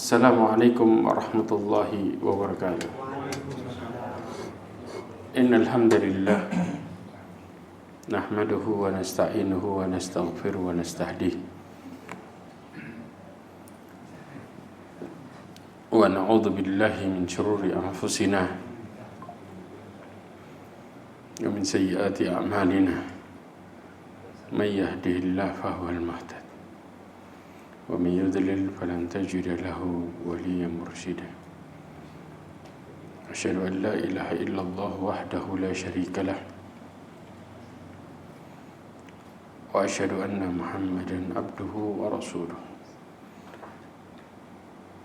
Assalamualaikum warahmatullahi wabarakatuh. Innal hamdalillah nahmaduhu wa nasta'inuhu wa nastaghfiruhu wa nastahdihi wa na'udzu billahi min shururi anfusina wa min sayyiati a'malina may yahdihillahu fahuwal muhtadi ومن يضلل فلن تجد له وليا مرشدا أشهد أن لا إله إلا الله وحده لا شريك له وأشهد أن محمدا عبده ورسوله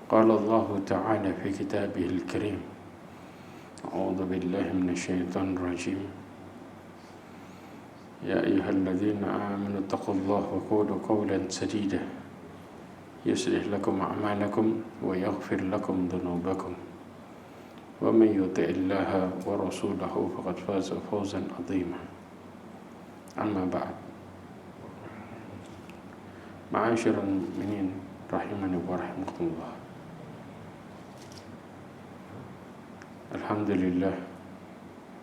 قال الله تعالى في كتابه الكريم أعوذ بالله من الشيطان الرجيم يا أيها الذين آمنوا اتقوا الله وقولوا قولا سديدا يصلح لكم أعمالكم ويغفر لكم ذنوبكم ومن يطع الله ورسوله فقد فاز فوزا عظيما أما بعد معاشر المؤمنين رحمني ورحمكم الله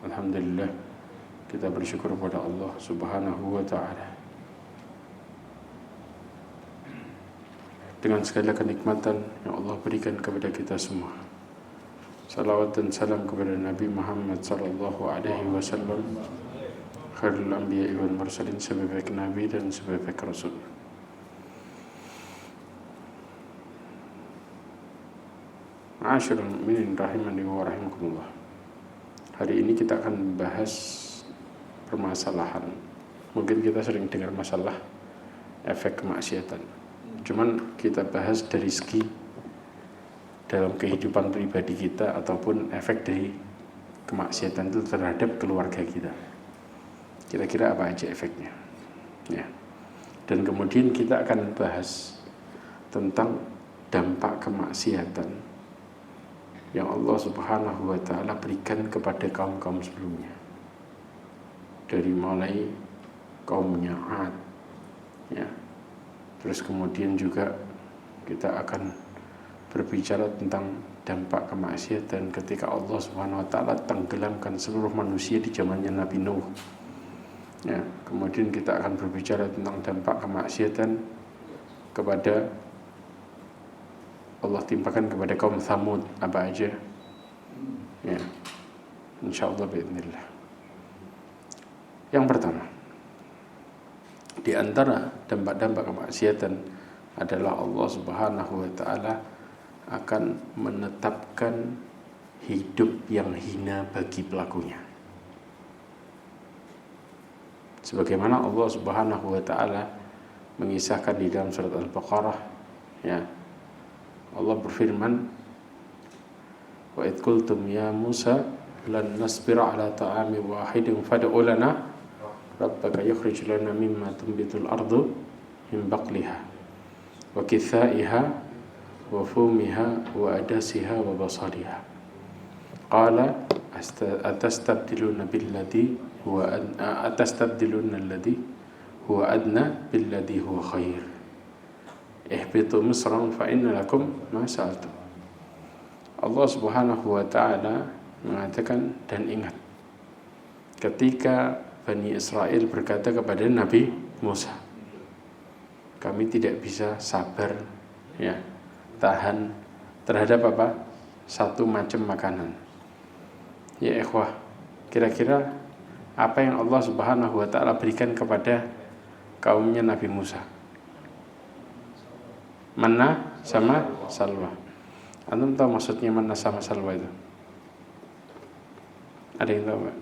Alhamdulillah kita bersyukur kepada Allah Subhanahu wa Ta'ala dengan segala kenikmatan yang Allah berikan kepada kita semua. Salawat dan salam kepada Nabi Muhammad sallallahu alaihi wasallam, khairul anbiya'i wal mursalin, sebaik nabi dan sebaik rasul. Ma'asyiral mu'minin rahimani wa rahimakumullah. Hari ini kita akan membahas permasalahan. Mungkin kita sering dengar masalah efek kemaksiatan. Cuman kita bahas dari segi dalam kehidupan pribadi kita ataupun efek dari kemaksiatan itu terhadap keluarga kita. Kira-kira apa aja efeknya? Ya. Dan kemudian kita akan bahas tentang dampak kemaksiatan yang Allah Subhanahu wa Ta'ala berikan kepada kaum-kaum sebelumnya. Dari mulai kaumnya Ad, ya. Terus kemudian juga kita akan berbicara tentang dampak kemaksiatan ketika Allah Subhanahu wa Ta'ala tenggelamkan seluruh manusia di zamannya Nabi Nuh. Ya, kemudian kita akan berbicara tentang dampak kemaksiatan kepada Allah timpakan kepada kaum Tsamud apa aja. Ya. Insyaallah biidznillah. Yang pertama, di antara dampak-dampak kemaksiatan adalah Allah Subhanahu wa Ta'ala akan menetapkan hidup yang hina bagi pelakunya. Sebagaimana Allah Subhanahu wa Ta'ala mengisahkan di dalam surat Al-Baqarah, ya. Allah berfirman, "Wa idh qultum ya Musa lan nasbira ala ta'amin wahidin fad'u lana rabbaka yukhrij lana mimma tunbitul ardu min baqliha wa kithaiha wa fumiha wa adasiha wa basaliha qala atastabdiluna billadhi huwa adna billadhi huwa khair ihbitu misran fa inna lakum ma sa'altum." Allah Subhanahu wa Ta'ala mengatakan, dan ingat ketika Bani Israel berkata kepada Nabi Musa, kami tidak bisa sabar, ya, tahan terhadap apa? Satu macam makanan. Ya ikhwah, kira-kira apa yang Allah Subhanahu wa Ta'ala berikan kepada kaumnya Nabi Musa? Manna sama salwa. Antum tahu maksudnya manna sama salwa itu? Ada yang tahu enggak?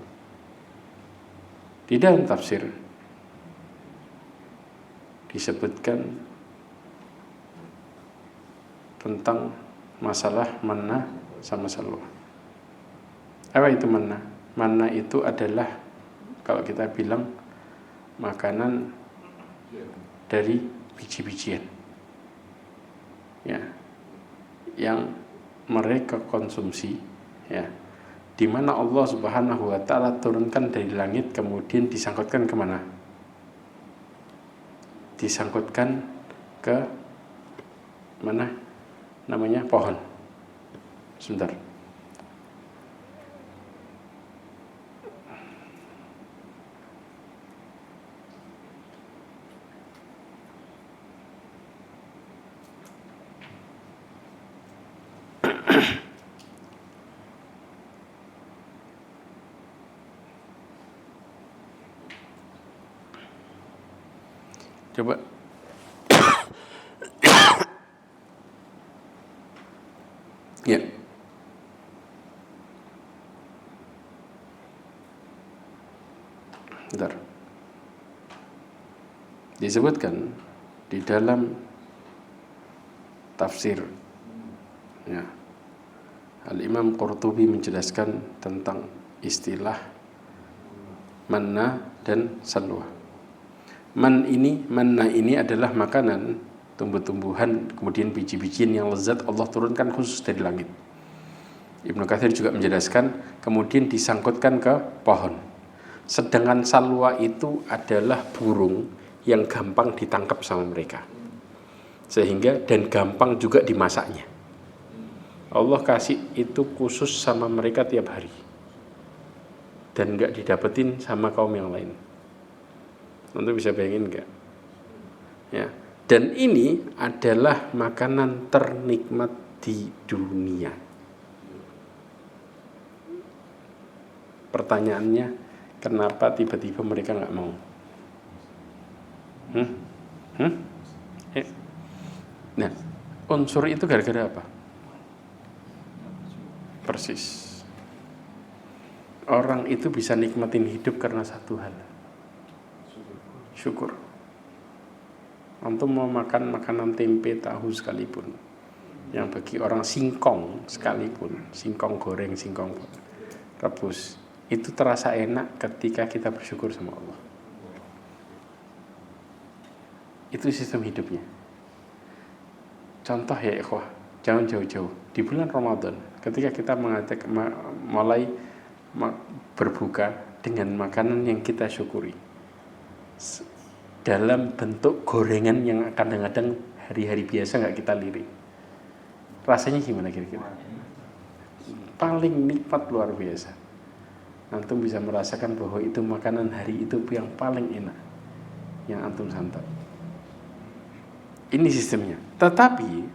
Di dalam tafsir disebutkan tentang masalah manna sama salwa. Apa itu manna? Manna itu adalah, kalau kita bilang, makanan dari biji-bijian, ya, yang mereka konsumsi, ya, di mana Allah Subhanahu wa Ta'ala turunkan dari langit kemudian disangkutkan kemana? Disangkutkan ke mana? namanya pohon. Sebentar. Coba. Ya. Bentar. Disebutkan di dalam tafsir, ya, Al-Imam Qurtubi menjelaskan tentang istilah manna dan salwa. Manna ini adalah makanan, tumbuh-tumbuhan, kemudian biji-bijian yang lezat Allah turunkan khusus dari langit. Ibnu Katsir juga menjelaskan kemudian disangkutkan ke pohon. Sedangkan salwa itu adalah burung yang gampang ditangkap sama mereka, sehingga dan gampang juga dimasaknya. Allah kasih itu khusus sama mereka tiap hari dan gak didapetin sama kaum yang lain. Nanti bisa bayangin gak? Ya. Dan ini adalah makanan ternikmat di dunia. Pertanyaannya, kenapa tiba-tiba mereka gak mau? Nah, unsur itu gara-gara apa? Persis. Orang itu bisa nikmatin hidup karena satu hal. Syukur. Antum mau makan makanan tempe tahu sekalipun, yang bagi orang singkong sekalipun, singkong goreng, singkong rebus, itu terasa enak ketika kita bersyukur sama Allah. Itu sistem hidupnya. Contoh ya ikhwah, jangan jauh-jauh. Di bulan Ramadan, ketika kita mulai berbuka dengan makanan yang kita syukuri, dalam bentuk gorengan yang kadang-kadang hari-hari biasa nggak kita lirik, rasanya gimana kira-kira? Paling nikmat luar biasa. Antum bisa merasakan bahwa itu makanan hari itu yang paling enak yang antum santap. Ini sistemnya. Tetapi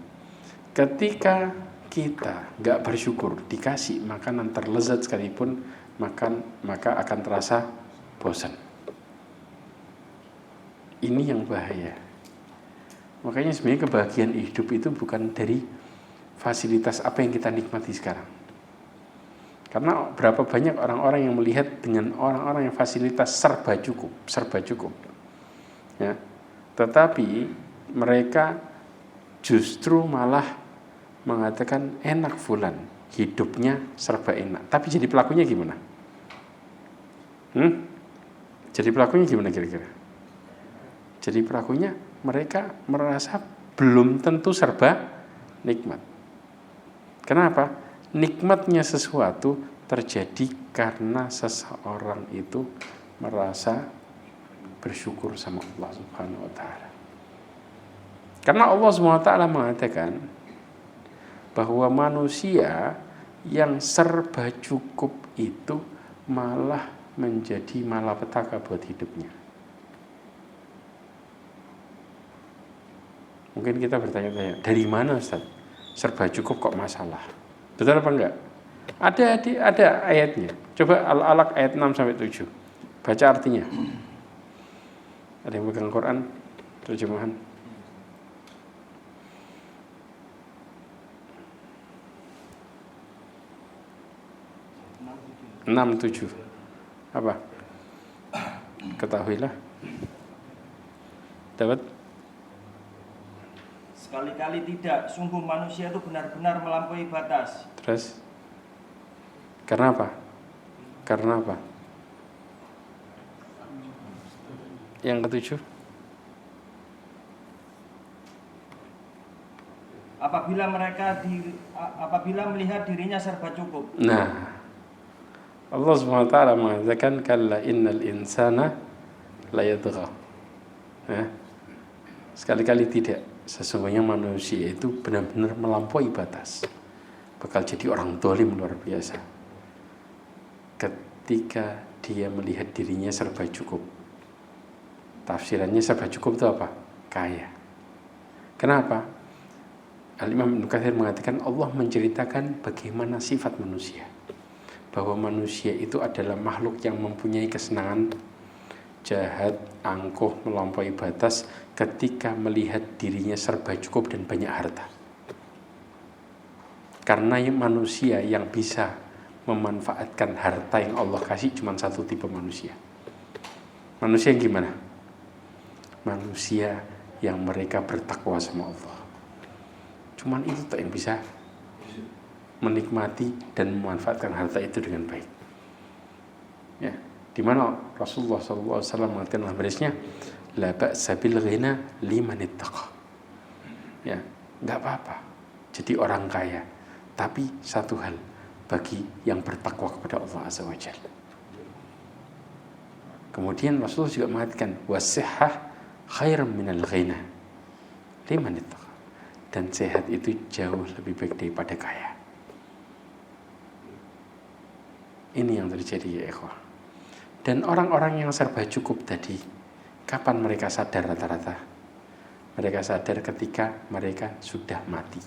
ketika kita nggak bersyukur, dikasih makanan terlezat sekalipun, maka akan terasa bosan. Ini yang bahaya. Makanya sebenarnya kebahagiaan hidup itu bukan dari fasilitas apa yang kita nikmati sekarang. Karena berapa banyak orang-orang yang melihat dengan orang-orang yang fasilitas serba cukup. Ya. Tetapi mereka justru malah mengatakan enak fulan, hidupnya serba enak. Tapi jadi pelakunya gimana? Jadi pelakunya gimana kira-kira? Jadi pelakunya mereka merasa belum tentu serba nikmat. Kenapa? Nikmatnya sesuatu terjadi karena seseorang itu merasa bersyukur sama Allah Subhanahu wa taala. Karena Allah Subhanahu wa taala mengatakan bahwa manusia yang serba cukup itu malah menjadi malapetaka buat hidupnya. Mungkin kita bertanya-tanya, dari mana Ustaz? Serba cukup kok masalah? Betul apa enggak? Ada ayatnya. Coba Al-Alaq ayat 6 sampai 7. Baca artinya. Ada yang pegang Quran terjemahan? Enam tujuh. Apa? Ketahuilah. Dapat? Sekali-kali tidak, sungguh manusia itu benar-benar melampaui batas. Terus? Karena apa? Karena apa? Yang ketujuh? Apabila melihat dirinya serba cukup. Nah, Allah SWT mengatakan kalla innal insana la yatgha. Sekali-kali tidak. sesungguhnya manusia itu benar-benar melampaui batas, bakal jadi orang dolim luar biasa ketika dia melihat dirinya serba cukup. Tafsirannya serba cukup itu apa? Kaya. Kenapa? Al-Imam Ibnu Katsir mengatakan Allah menceritakan bagaimana sifat manusia, bahwa manusia itu adalah makhluk yang mempunyai kesenangan, jahat, angkuh, melampaui batas ketika melihat dirinya serba cukup dan banyak harta. Karena manusia yang bisa memanfaatkan harta yang Allah kasih cuma satu tipe manusia. Manusia yang gimana? Manusia yang mereka bertakwa sama Allah. Cuman itu tuh yang bisa menikmati dan memanfaatkan harta itu dengan baik. Ya, di mana Rasulullah SAW mengatakan dalam hadisnya, la ba'sa bil ghina liman ittaqa. Ya, enggak apa-apa jadi orang kaya, tapi satu hal bagi yang bertakwa kepada Allah Azza wa Jalla. Kemudian Rasulullah juga mengatakan wasihhah khairan minal ghina liman ittaqa. Dan sehat itu jauh lebih baik daripada kaya. Ini yang terjadi ya ikhwah. Dan orang-orang yang serba cukup tadi, kapan mereka sadar rata-rata? Mereka sadar ketika mereka sudah mati.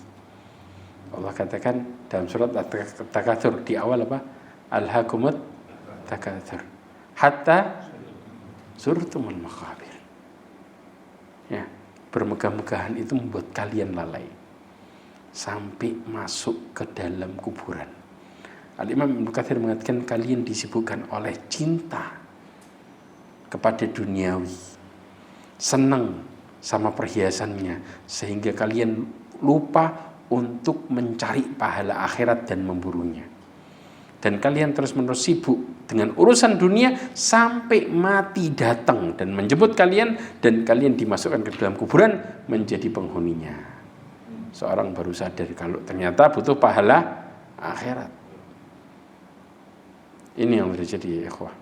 Allah katakan dalam surat At-Takatsur di awal apa? Alhaakumut takatsur hatta zurtumul maqabir. Ya, bermegah-megahan itu membuat kalian lalai sampai masuk ke dalam kuburan. Al-Imam Ibnu Katsir mengatakan kalian disibukkan oleh cinta kepada duniawi, senang sama perhiasannya, sehingga kalian lupa untuk mencari pahala akhirat dan memburunya. Dan kalian terus-menerus sibuk dengan urusan dunia sampai mati datang dan menjemput kalian, dan kalian dimasukkan ke dalam kuburan menjadi penghuninya. Seorang baru sadar kalau ternyata butuh pahala akhirat. Ini yang terjadi ya ikhwah.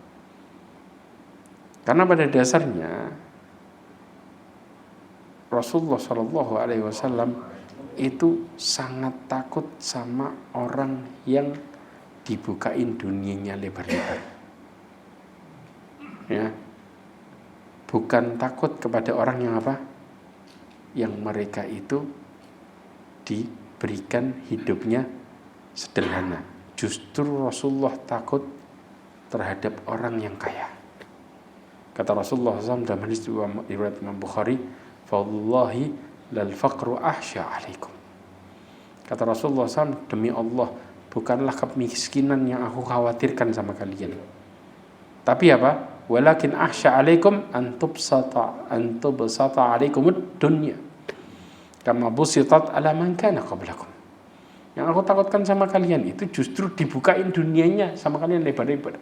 Karena pada dasarnya Rasulullah SAW itu sangat takut sama orang yang dibukain dunianya lebar-lebar. Ya. Bukan takut kepada orang yang apa? Yang mereka itu diberikan hidupnya sederhana. Justru Rasulullah takut terhadap orang yang kaya. Kata Rasulullah SAW dalam hadis riwayat Imam Bukhari, "Wallahi lal faqru ahsya 'alaikum." Kata Rasulullah SAW, demi Allah, bukanlah kemiskinan yang aku khawatirkan sama kalian. Tapi apa? Walakin ahsya 'alaikum an tubsata 'alaikumud dunya kama busitat 'ala man kana qablakum. Yang aku takutkan sama kalian itu justru dibukain dunianya sama kalian lebar-lebar.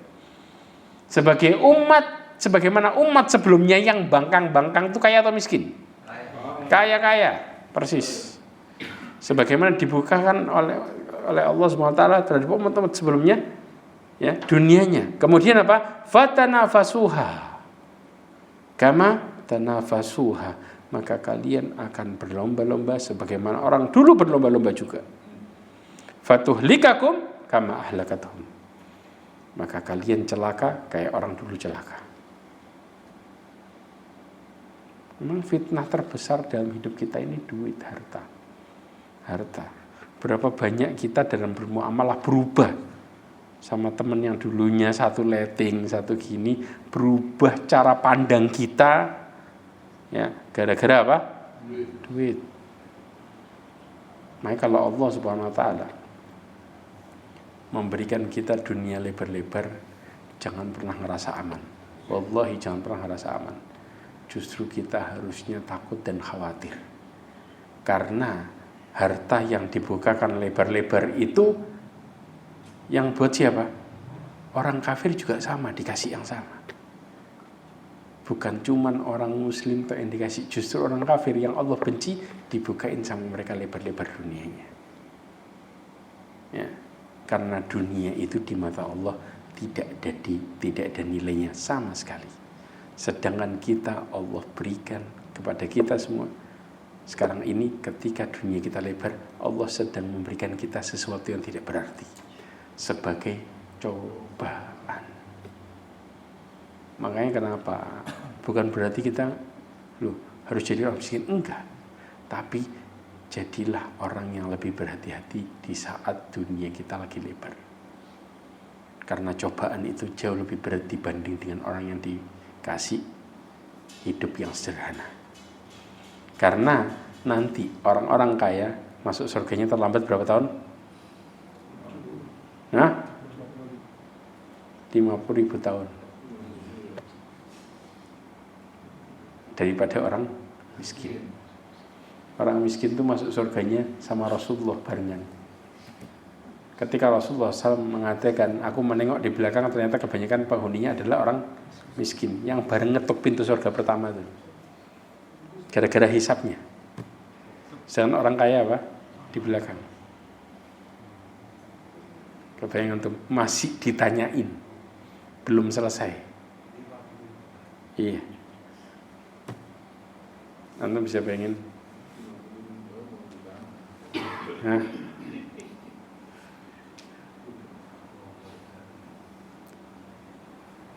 Sebagai umat, sebagaimana umat sebelumnya yang bangkang-bangkang itu kaya atau miskin? Kaya, persis. Sebagaimana dibukakan oleh Allah SWT terhadap umat-umat sebelumnya, ya, dunianya. Kemudian apa? Fatanafasuha kama tanafasuha, maka kalian akan berlomba-lomba sebagaimana orang dulu berlomba-lomba juga. Fatuhlikakum kama ahlakatuhum, maka kalian celaka kayak orang dulu celaka. Memang fitnah terbesar dalam hidup kita ini duit, harta. Berapa banyak kita dalam bermuamalah berubah sama teman yang dulunya satu letting, satu gini, berubah cara pandang kita, ya, gara-gara apa? Duit. Makanya kalau Allah Subhanahu Wa Taala memberikan kita dunia lebar-lebar, jangan pernah ngerasa aman. Wallahi jangan pernah ngerasa aman. Justru kita harusnya takut dan khawatir. Karena harta yang dibukakan lebar-lebar itu yang buat siapa? Orang kafir juga sama, dikasih yang sama. Bukan cuman orang muslim yang dikasih, justru orang kafir yang Allah benci dibukain sama mereka lebar-lebar dunianya. Ya, karena dunia itu di mata Allah tidak ada nilainya sama sekali. Sedangkan kita Allah berikan kepada kita semua Sekarang ini ketika dunia kita lebar, Allah sedang memberikan kita sesuatu yang tidak berarti sebagai cobaan. Makanya kenapa? Bukan berarti kita harus jadi orang miskin, enggak. Tapi jadilah orang yang lebih berhati-hati di saat dunia kita lagi lebar. Karena cobaan itu jauh lebih berat dibanding dengan orang yang dikasih hidup yang sederhana. Karena nanti orang-orang kaya masuk surganya terlambat berapa tahun? 50.000 tahun. Daripada orang miskin. Orang miskin itu masuk surganya sama Rasulullah barengan. Ketika Rasulullah SAW mengatakan, aku menengok di belakang ternyata kebanyakan penghuninya adalah orang miskin yang bareng ngetuk pintu surga pertama itu. Gara-gara hisapnya. Sedangkan orang kaya apa? Di belakang. Kebayang untuk masih ditanyain, belum selesai. Iya. Anda bisa bayangin.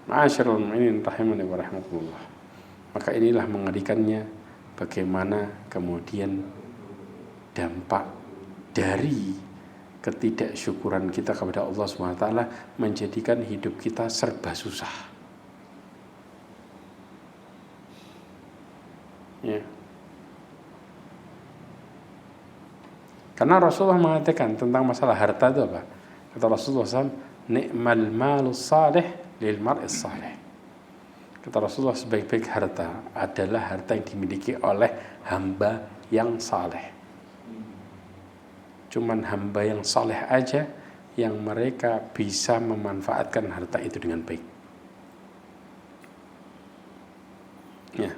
Ma'asyiral mu'minin rahimani wa rahmatullah. Maka inilah mengerikannya bagaimana kemudian dampak dari ketidaksyukuran kita kepada Allah SWT menjadikan hidup kita serba susah. Ya. Karena Rasulullah mengatakan tentang masalah harta itu apa? Kata Rasulullah SAW, ni'mal malus salih lil mar'is salih. Kata Rasulullah, sebaik-baik harta adalah harta yang dimiliki oleh hamba yang saleh. Cuman hamba yang saleh aja yang mereka bisa memanfaatkan harta itu dengan baik. Ya.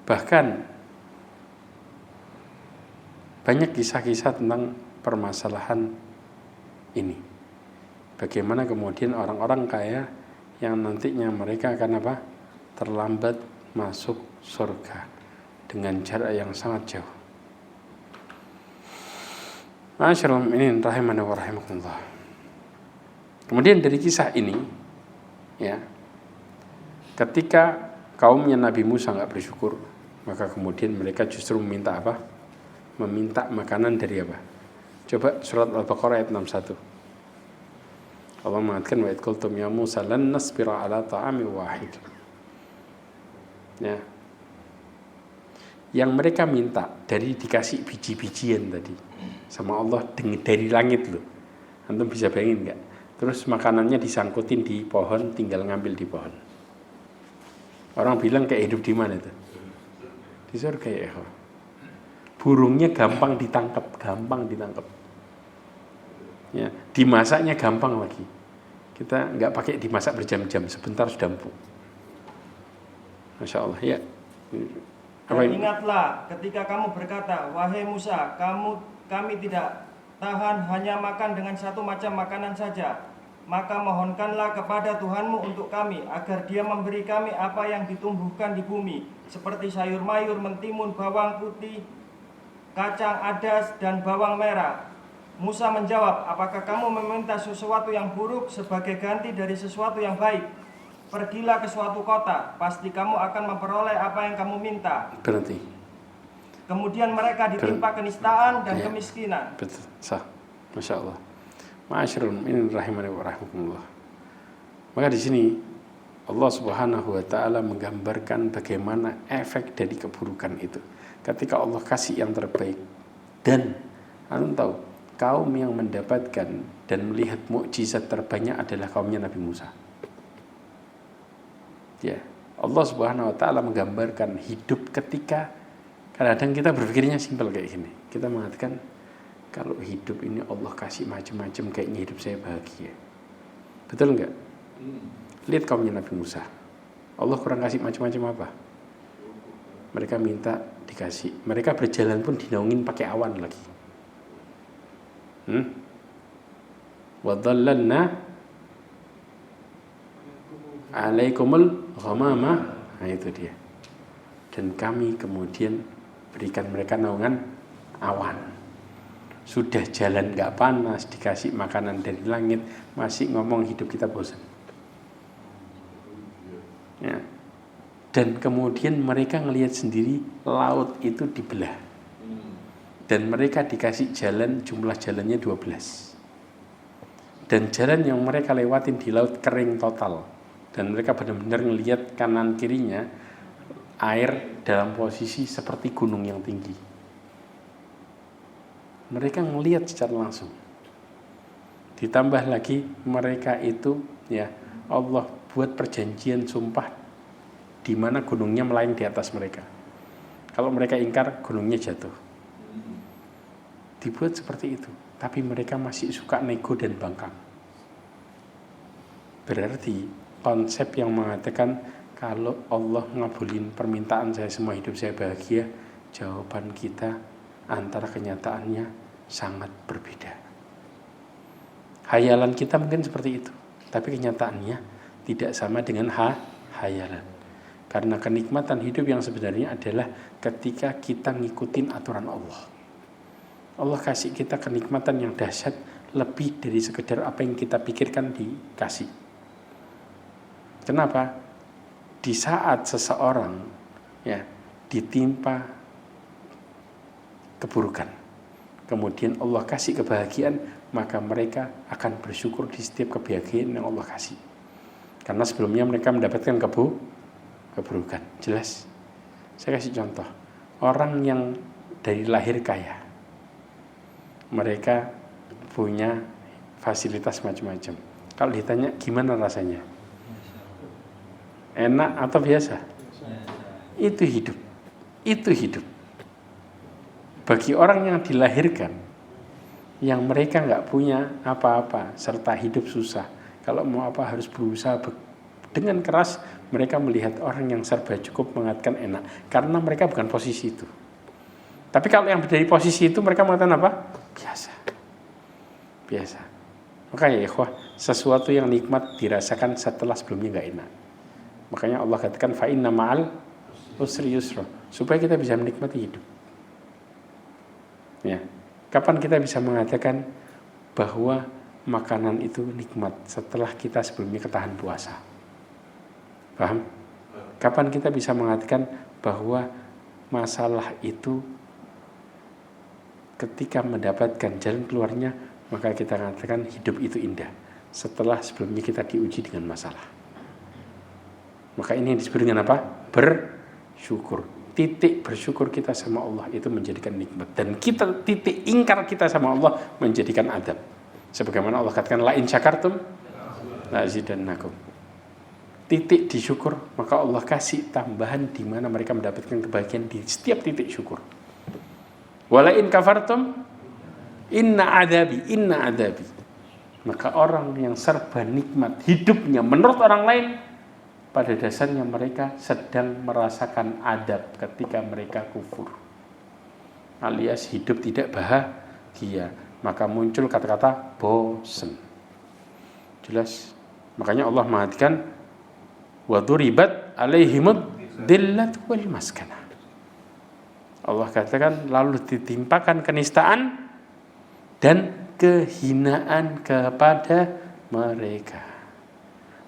Bahkan banyak kisah-kisah tentang permasalahan ini. Bagaimana kemudian orang-orang kaya yang nantinya mereka akan apa? Terlambat masuk surga dengan jarak yang sangat jauh. Ma'asyiral mu'minin rahimani wa rahimakumullah. Kemudian dari kisah ini, ya, ketika kaumnya Nabi Musa enggak bersyukur, maka kemudian mereka justru meminta apa? Meminta makanan dari apa? Coba surat Al-Baqarah ayat 61. Allah mengatakan wa idh qultum ya Musa lan nasbira ala ta'amin wahid. Ya. Yang mereka minta dari dikasih biji-bijian tadi sama Allah dari langit loh. Antum bisa bayangin enggak? Terus makanannya disangkutin di pohon, tinggal ngambil di pohon. Orang bilang kayak hidup di mana itu? Di surga ya. Burungnya gampang ditangkap. Ya, dimasaknya gampang lagi. Kita nggak pakai dimasak berjam-jam, sebentar sudah empuk. Masya Allah ya. Dan ingatlah ketika kamu berkata, wahai Musa, kami tidak tahan hanya makan dengan satu macam makanan saja. Maka mohonkanlah kepada Tuhanmu untuk kami, agar Dia memberi kami apa yang ditumbuhkan di bumi, seperti sayur mayur, mentimun, bawang putih, kacang adas, dan bawang merah. Musa menjawab, apakah kamu meminta sesuatu yang buruk sebagai ganti dari sesuatu yang baik? Pergilah ke suatu kota, pasti kamu akan memperoleh apa yang kamu minta. Berarti. Kemudian mereka ditimpa kenistaan dan kemiskinan. Betul, sah. Masya Allah. Ma'asyiral mu'minin rahimani wa rahimakumullah. Maka di sini Allah Subhanahu wa taala menggambarkan bagaimana efek dari keburukan itu. Ketika Allah kasih yang terbaik dan antum tahu kaum yang mendapatkan dan melihat mukjizat terbanyak adalah kaumnya Nabi Musa. Ya, Allah Subhanahu wa taala menggambarkan hidup ketika kadang-kadang kita berpikirnya simpel kayak gini. Kita mengatakan kalau hidup ini Allah kasih macam-macam, kayaknya hidup saya bahagia. Betul enggak? Lihat kaumnya Nabi Musa. Allah kurang kasih macam-macam apa? Mereka minta dikasih. Mereka berjalan pun dinaungin pakai awan lagi. Wa dhallalna 'alaikumul ghamama. Nah itu dia. Dan kami kemudian berikan mereka naungan awan. Sudah jalan gak panas, dikasih makanan dari langit, masih ngomong hidup kita bosan. Ya. Dan kemudian mereka ngelihat sendiri laut itu dibelah. Dan mereka dikasih jalan, jumlah jalannya 12. Dan jalan yang mereka lewatin di laut kering total. Dan mereka benar-benar ngelihat kanan kirinya air dalam posisi seperti gunung yang tinggi. Mereka ngelihat secara langsung. Ditambah lagi mereka itu ya Allah buat perjanjian sumpah di mana gunungnya melayang di atas mereka. Kalau mereka ingkar, gunungnya jatuh. Dibuat seperti itu, tapi mereka masih suka nego dan bangkang. Berarti konsep yang mengatakan kalau Allah ngabulin permintaan saya semua hidup saya bahagia, jawaban kita antara kenyataannya sangat berbeda. Hayalan kita mungkin seperti itu, tapi kenyataannya tidak sama dengan hayalan. Karena kenikmatan hidup yang sebenarnya adalah ketika kita ngikutin aturan Allah. Allah kasih kita kenikmatan yang dahsyat lebih dari sekedar apa yang kita pikirkan dikasih. Kenapa? Di saat seseorang ya ditimpa keburukan, kemudian Allah kasih kebahagiaan, maka mereka akan bersyukur di setiap kebahagiaan yang Allah kasih. Karena sebelumnya mereka mendapatkan keburukan. Jelas? Saya kasih contoh. Orang yang dari lahir kaya, mereka punya fasilitas macam-macam. Kalau ditanya gimana rasanya? Enak atau biasa? Itu hidup. Itu hidup. Bagi orang yang dilahirkan, yang mereka nggak punya apa-apa, serta hidup susah, kalau mau apa harus berusaha dengan keras, mereka melihat orang yang serba cukup mengatakan enak, karena mereka bukan posisi itu. Tapi kalau yang dari posisi itu mereka mengatakan apa? Biasa. Makanya ya sesuatu yang nikmat dirasakan setelah sebelumnya nggak enak. Makanya Allah katakan fa inna ma'al usri yusra, supaya kita bisa menikmati hidup. Ya. Kapan kita bisa mengatakan bahwa makanan itu nikmat setelah kita sebelumnya ketahan puasa? Paham? Kapan kita bisa mengatakan bahwa masalah itu ketika mendapatkan jalan keluarnya, maka kita katakan hidup itu indah setelah sebelumnya kita diuji dengan masalah. Maka ini yang disebut dengan apa? Bersyukur. Titik bersyukur kita sama Allah itu menjadikan nikmat, dan kita titik ingkar kita sama Allah menjadikan adab. Sebagaimana Allah katakan la in syakartum la azidannakum. Titik disyukur, maka Allah kasih tambahan di mana mereka mendapatkan kebahagiaan di setiap titik syukur. Wala in kafartum inna adabi. Maka orang yang serba nikmat hidupnya menurut orang lain, pada dasarnya mereka sedang merasakan adab ketika mereka kufur, alias hidup tidak bahagia. Maka muncul kata-kata bosen. Jelas? Makanya Allah mengatakan wa duribat alaihimud dillat wal maskanah. Allah katakan lalu ditimpakan kenistaan dan kehinaan kepada mereka.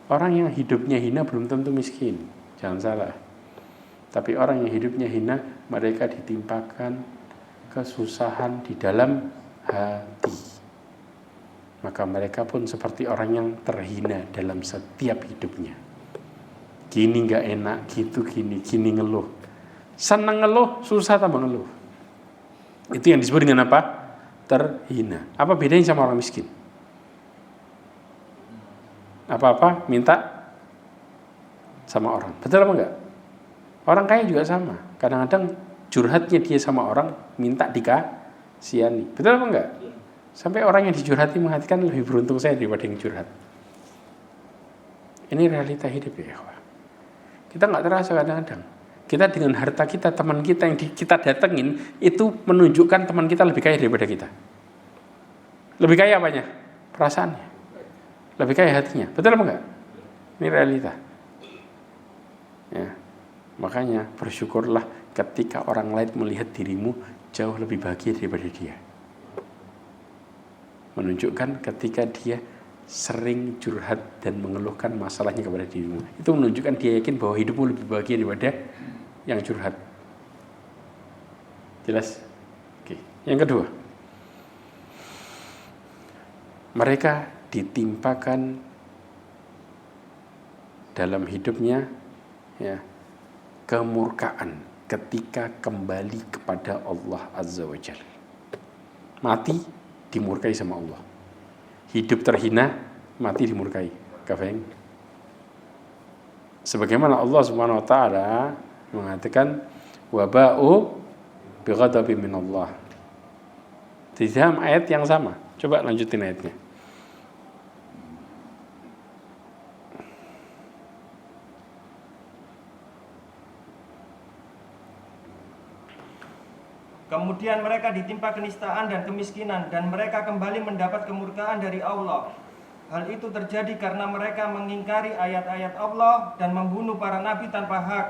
Orang yang hidupnya hina belum tentu miskin, jangan salah. Tapi orang yang hidupnya hina, mereka ditimpakan kesusahan di dalam hati. Maka mereka pun seperti orang yang terhina dalam setiap hidupnya. Gini gak enak, gitu gini ngeluh. Senang ngeluh, susah tambah ngeluh. Itu yang disebut dengan apa? Terhina. Apa bedanya sama orang miskin? Apa-apa minta sama orang. Betul apa enggak? Orang kaya juga sama. Kadang-kadang curhatnya dia sama orang minta dikasihani. Betul apa enggak? Sampai orang yang dicurhati mengatakan lebih beruntung saya daripada yang curhat. Ini realita hidup ya. Kita enggak terasa kadang-kadang. Kita dengan harta kita, teman kita yang kita datengin itu menunjukkan teman kita lebih kaya daripada kita. Lebih kaya apanya? Perasaannya. Lebih kaya hatinya. Betul apa enggak? Ini realita. Ya. Makanya bersyukurlah ketika orang lain melihat dirimu jauh lebih bahagia daripada dia. Menunjukkan ketika dia sering curhat dan mengeluhkan masalahnya kepada dirimu, itu menunjukkan dia yakin bahwa hidupmu lebih bahagia daripada yang curhat. Jelas? Oke. Yang kedua, mereka ditimpakan dalam hidupnya ya kemurkaan ketika kembali kepada Allah Azza wa Jalla. Mati dimurkai sama Allah. Hidup terhina, mati dimurkai. Kafeng. Sebagaimana Allah Subhanahu wa taala mengatakan waba'u bighadabin minallah. Di dalam ayat yang sama. Coba lanjutin ayatnya. Kemudian mereka ditimpa kenistaan dan kemiskinan, dan mereka kembali mendapat kemurkaan dari Allah. Hal itu terjadi karena mereka mengingkari ayat-ayat Allah dan membunuh para nabi tanpa hak.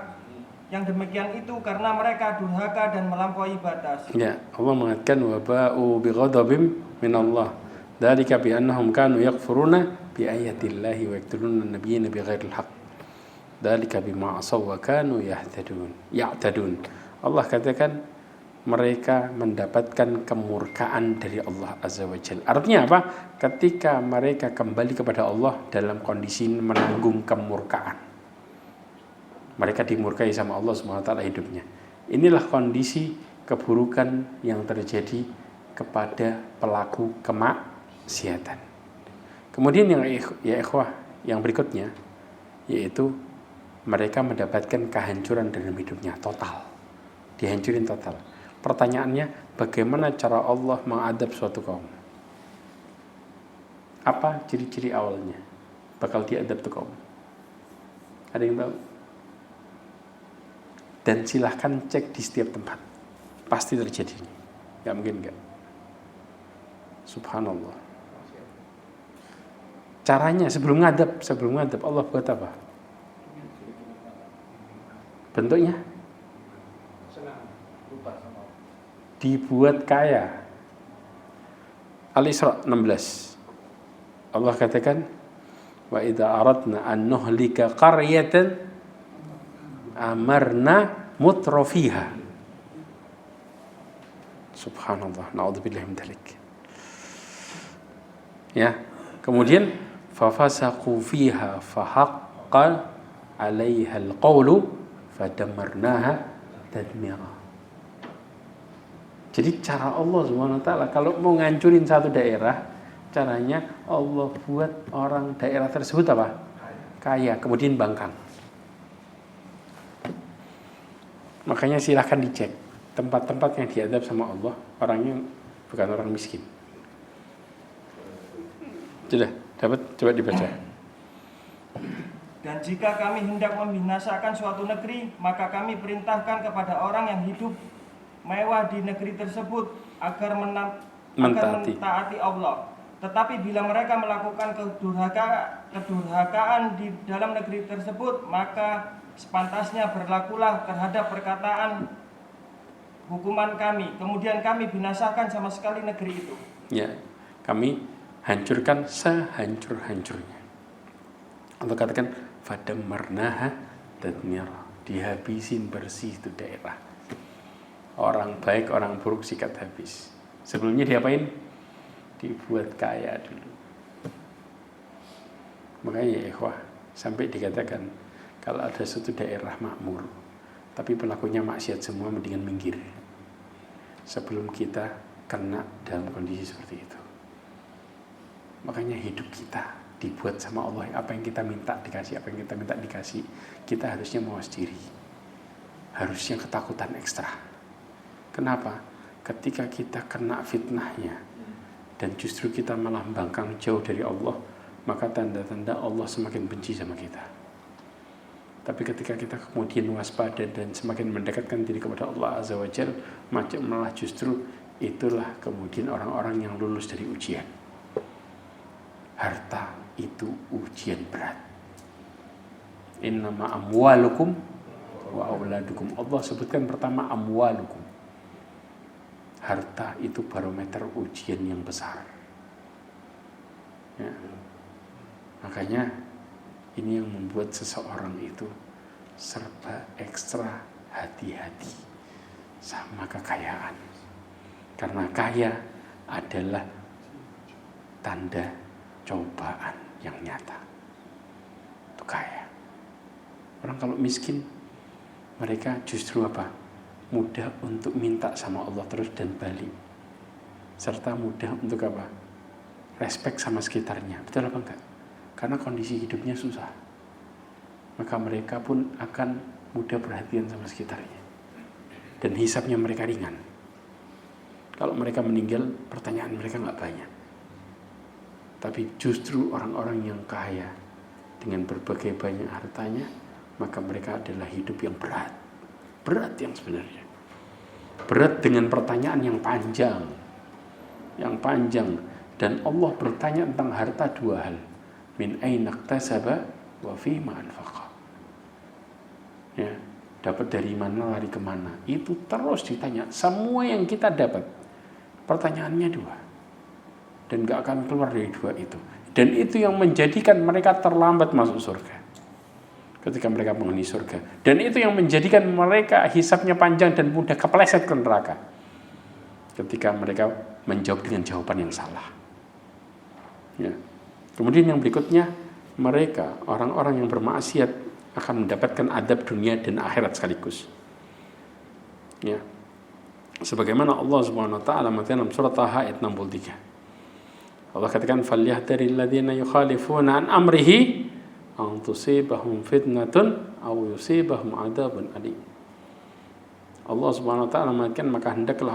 Yang demikian itu karena mereka durhaka dan melampaui batas. Ya, Allah mengatakan waba'u bighadabim minallah. Dzalika bi annahum kanu yakfuruna bi ayatillahi wa yaqtuluna an-nabiyyina bighairil haqq. Dzalika bima asaw wa kanu ya'tadun. Allah katakan mereka mendapatkan kemurkaan dari Allah Azza wa Jalla. Artinya apa? Ketika mereka kembali kepada Allah dalam kondisi menanggung kemurkaan. Mereka dimurkai sama Allah SWT hidupnya. Inilah kondisi keburukan yang terjadi kepada pelaku kemaksiatan. Kemudian yang berikutnya yaitu mereka mendapatkan kehancuran dalam hidupnya total. Dihancurin total. Pertanyaannya, bagaimana cara Allah mengadab suatu kaum? Apa ciri-ciri awalnya bakal diadab tuh kaum? Ada yang tahu? Dan silahkan cek di setiap tempat, pasti terjadi. Gak mungkin gak? Subhanallah. Caranya sebelum ngadab Allah buat apa? Bentuknya? Dibuat kaya. Al-Isra 16. Allah katakan, wa idza aradna an nuhlika qaryatan amarna mutrafiha. Subhanallah, naudzubillahi min dzalik. Ya, kemudian fafasaqu fiha fahaqqa 'alaiha al-qawlu fadammarnaha tadmira. Jadi cara Allah Subhanahu wa taala kalau mau ngancurin satu daerah, caranya Allah buat orang daerah tersebut apa? Kaya, kemudian bangkang. Makanya silahkan dicek tempat-tempat yang diadab sama Allah, orangnya bukan orang miskin. Sudah, dapat? Coba dibaca. Dan jika kami hendak membinasakan suatu negeri, maka kami perintahkan kepada orang yang hidup mewah di negeri tersebut agar mentaati Allah. Tetapi bila mereka melakukan kedurhakaan di dalam negeri tersebut, maka sepantasnya berlakulah terhadap perkataan hukuman kami. Kemudian kami binasakan sama sekali negeri itu. Ya, kami hancurkan sehancur-hancurnya. Allah katakan fadammarnaha tadmira, dihabisin bersih itu daerah. Orang baik, orang buruk sikat habis. Sebelumnya diapain? Dibuat kaya dulu. Makanya ikhwah, sampai dikatakan kalau ada suatu daerah makmur tapi pelakunya maksiat semua, mendingan minggir sebelum kita kena dalam kondisi seperti itu. Makanya hidup kita dibuat sama Allah, apa yang kita minta dikasih, apa yang kita minta dikasih. Kita harusnya mawas diri, harusnya ketakutan ekstra. Kenapa? Ketika kita kena fitnahnya dan justru kita malah bangkang jauh dari Allah, maka tanda-tanda Allah semakin benci sama kita. Tapi ketika kita kemudian waspada dan semakin mendekatkan diri kepada Allah Azza wa Jalla, malah justru itulah kemudian orang-orang yang lulus dari ujian. Harta itu ujian berat. Innama amwalukum wa auladukum. Allah sebutkan pertama amwalukum. Harta itu barometer ujian yang besar. Ya. Makanya ini yang membuat seseorang itu serba ekstra hati-hati sama kekayaan. Karena kaya adalah tanda cobaan yang nyata. Itu kaya. Orang kalau miskin, mereka justru apa? Mudah untuk minta sama Allah terus dan balik. Serta mudah untuk apa? Respect sama sekitarnya. Betul apa enggak? Karena kondisi hidupnya susah. Maka mereka pun akan mudah perhatian sama sekitarnya. Dan hisapnya mereka ringan. Kalau mereka meninggal, pertanyaan mereka enggak banyak. Tapi justru orang-orang yang kaya dengan berbagai banyak hartanya, maka mereka adalah hidup yang berat. Berat yang sebenarnya. Berat dengan pertanyaan yang panjang. Yang panjang. Dan Allah bertanya tentang harta dua hal. Min aina iktasaba wa fima anfaqa. Ya, dapat dari mana, lari kemana. Itu terus ditanya. Semua yang kita dapat, pertanyaannya dua. Dan gak akan keluar dari dua itu. Dan itu yang menjadikan mereka terlambat masuk surga ketika mereka menghuni surga. Dan itu yang menjadikan mereka hisapnya panjang dan mudah kepleset ke neraka ketika mereka menjawab dengan jawaban yang salah. Ya. Kemudian yang berikutnya, mereka orang-orang yang bermaksiat akan mendapatkan adab dunia dan akhirat sekaligus. Ya. Sebagaimana Allah Subhanahu wa taala mengatakan dalam surat Taha ayat 63. Allah katakan falyahdharil ladzina yukhalifuna an amrihi an tusibahum fitnatun aw yusibahum adzabun alim. Allah Subhanahu wa taala mengatakan maka hendaklah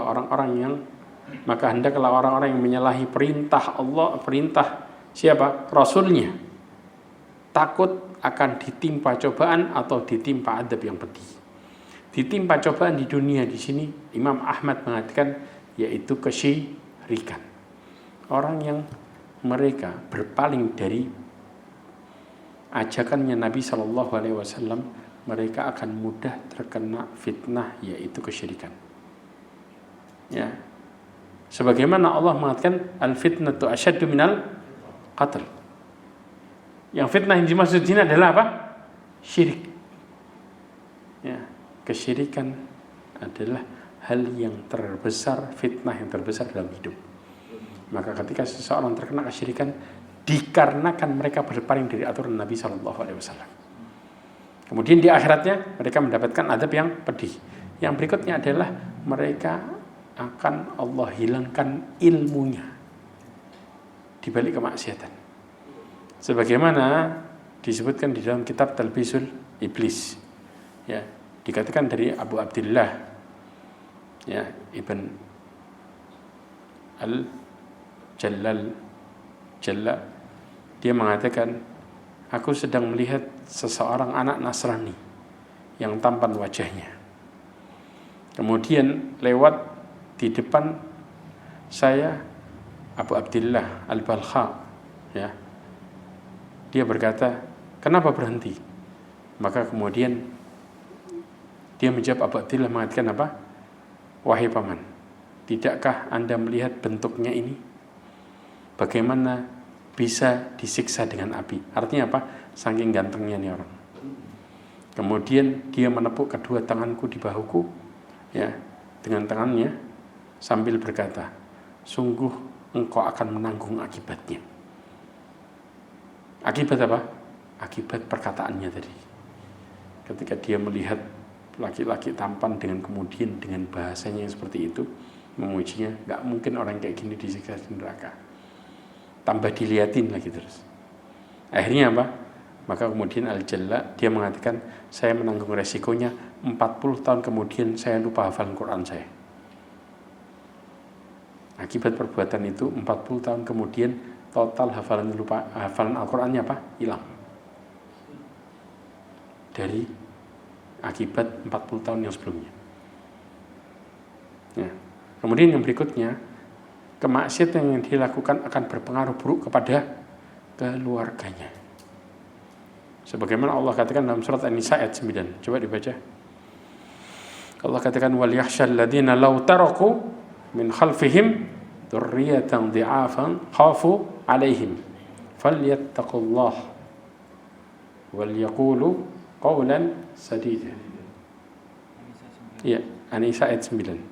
orang-orang yang menyalahi perintah Allah, perintah siapa? Rasulnya, takut akan ditimpa cobaan atau ditimpa adab yang pedih. Ditimpa cobaan di dunia di sini Imam Ahmad mengatakan yaitu kesyirikan. Orang yang mereka berpaling dari ajakannya Nabi SAW, mereka akan mudah terkena fitnah yaitu kesyirikan. Ya, sebagaimana Allah mengatakan al-fitnatu asyaddu minal qatl. Yang fitnah yang dimaksud ini adalah apa? Syirik. Ya, kesyirikan adalah hal yang terbesar, fitnah yang terbesar dalam hidup. Maka ketika seseorang terkena kesyirikan, dikarenakan mereka berpaling dari aturan Nabi SAW. Kemudian di akhiratnya mereka mendapatkan adab yang pedih. Yang berikutnya adalah mereka akan Allah hilangkan ilmunya di balik kemaksiatan. Sebagaimana disebutkan di dalam kitab Talbisul Iblis. Ya, dikatakan dari Abu Abdullah ya, Ibn Jalla, dia mengatakan, aku sedang melihat seseorang anak Nasrani yang tampan wajahnya. Kemudian lewat di depan saya Abu Abdullah Al-Balkha, ya. Dia berkata, kenapa berhenti? Maka kemudian dia menjawab, Abu Abdullah mengatakan apa? Wahai paman, tidakkah Anda melihat bentuknya ini? Bagaimana bisa disiksa dengan api? Artinya apa? Saking gantengnya nih orang. Kemudian dia menepuk kedua tanganku di bahuku, ya, dengan tangannya sambil berkata, sungguh engkau akan menanggung akibatnya. Akibat apa? Akibat perkataannya tadi. Ketika dia melihat laki-laki tampan dengan kemudian dengan bahasanya yang seperti itu, memujinya, gak mungkin orang kayak gini disiksa di neraka. Tambah diliatin lagi terus. Akhirnya apa? Maka kemudian Al-Jalla dia mengatakan, saya menanggung resikonya 40 tahun kemudian saya lupa hafal Quran saya. Akibat perbuatan itu 40 tahun kemudian total hafalan Al-Qurannya apa? Hilang. Dari akibat 40 tahun yang sebelumnya. Ya. Kemudian yang berikutnya, kemaksiatan yang dilakukan akan berpengaruh buruk kepada keluarganya. Sebagaimana Allah katakan dalam surat An-Nisa ayat 9. Coba dibaca. Allah katakan wal yakhshal ladzina law taraku min khalfihim dzurriyyatan dhi'afan khafu 'alaihim falyattaqullah wal yaqulu qawlan sadida. Ya, An-Nisa ayat 9.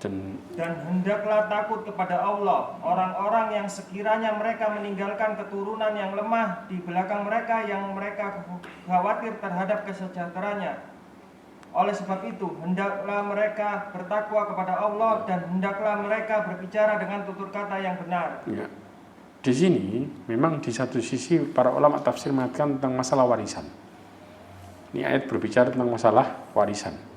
Dan hendaklah takut kepada Allah orang-orang yang sekiranya mereka meninggalkan keturunan yang lemah di belakang mereka yang mereka khawatir terhadap kesejahteranya. Oleh sebab itu hendaklah mereka bertakwa kepada Allah dan hendaklah mereka berbicara dengan tutur kata yang benar. Ya. Di sini memang di satu sisi para ulama tafsir mengatakan tentang masalah warisan. Ini ayat berbicara tentang masalah warisan.